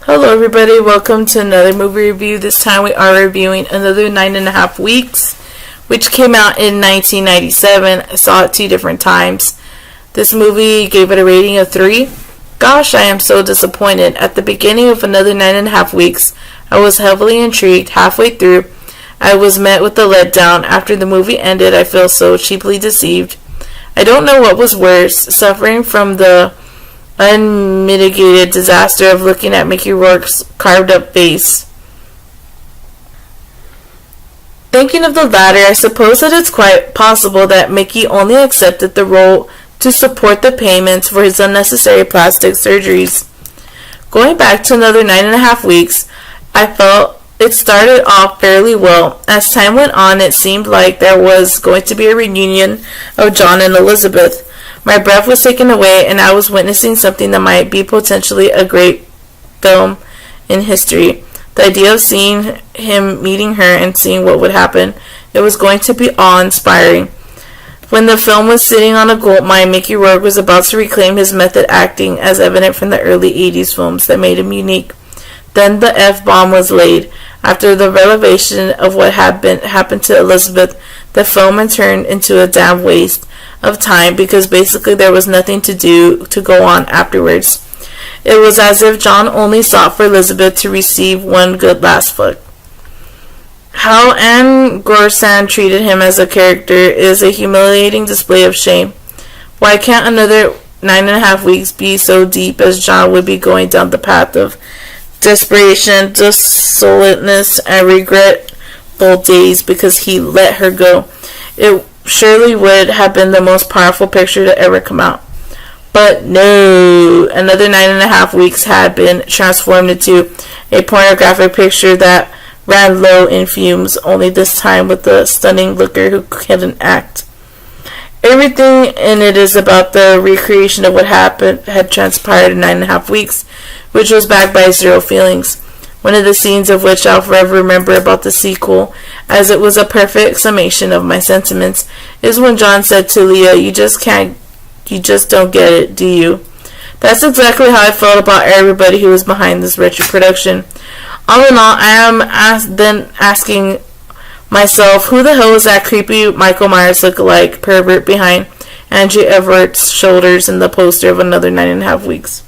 Hello everybody, welcome to another movie review. This time we are reviewing Another 9.5 Weeks, which came out in 1997. I saw it 2 different times. This movie gave it a rating of 3. Gosh, I am so disappointed. At the beginning of Another 9.5 Weeks, I was heavily intrigued. Halfway through, I was met with a letdown. After the movie ended, I feel so cheaply deceived. I don't know what was worse, suffering from the unmitigated disaster of looking at Mickey Rourke's carved up face. Thinking of the latter, I suppose that it's quite possible that Mickey only accepted the role to support the payments for his unnecessary plastic surgeries. Going back to Another 9.5 Weeks, I felt it started off fairly well. As time went on, it seemed like there was going to be a reunion of John and Elizabeth. My breath was taken away, and I was witnessing something that might be potentially a great film in history. The idea of seeing him meeting her and seeing what would happen, it was going to be awe-inspiring. When the film was sitting on a gold mine, Mickey Rourke was about to reclaim his method acting, as evident from the early 80s films that made him unique. Then the F-bomb was laid. After the revelation of what had happened to Elizabeth, the film turned into a damn waste of time because basically there was nothing to go on afterwards. It was as if John only sought for Elizabeth to receive one good last fuck. How Anne Gorsan treated him as a character is a humiliating display of shame. Why can't Another 9.5 Weeks be so deep as John would be going down the path of desperation, desolateness, and regretful days because he let her go? It surely would have been the most powerful picture to ever come out. But no, Another 9.5 Weeks had been transformed into a pornographic picture that ran low in fumes, only this time with a stunning looker who couldn't act. Everything in it is about the recreation of what had transpired in 9.5 Weeks, which was backed by zero feelings. One of the scenes of which I'll forever remember about the sequel, as it was a perfect summation of my sentiments, is when John said to Leah, you just don't get it, do you? That's exactly how I felt about everybody who was behind this wretched production. All in all, I am then asking myself, who the hell is that creepy Michael Myers look-alike pervert behind Angie Everett's shoulders in the poster of Another 9.5 Weeks?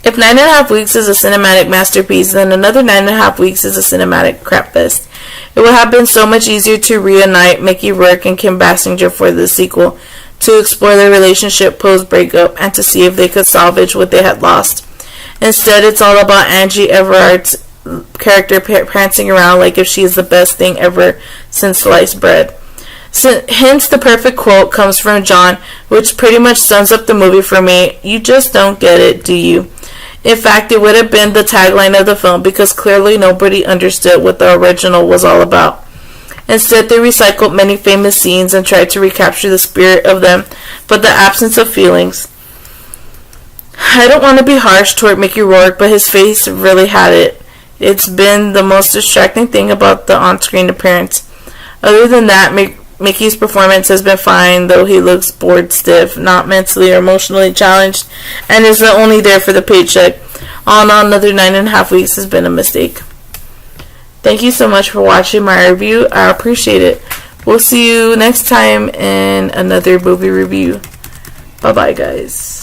If 9.5 Weeks is a cinematic masterpiece, then Another 9.5 Weeks is a cinematic crapfest. It would have been so much easier to reunite Mickey Rourke and Kim Basinger for the sequel, to explore their relationship post-breakup, and to see if they could salvage what they had lost. Instead, it's all about Angie Everett's character prancing around like if she is the best thing ever since sliced bread. Hence, the perfect quote comes from John, which pretty much sums up the movie for me. You just don't get it, do you? In fact, it would have been the tagline of the film because clearly nobody understood what the original was all about. Instead, they recycled many famous scenes and tried to recapture the spirit of them, but the absence of feelings. I don't want to be harsh toward Mickey Rourke, but his face really had it. It's been the most distracting thing about the on-screen appearance. Other than that, Mickey's performance has been fine, though he looks bored stiff, not mentally or emotionally challenged, and is only there for the paycheck. All in all, Another 9.5 Weeks has been a mistake. Thank you so much for watching my review. I appreciate it. We'll see you next time in another movie review. Bye-bye, guys.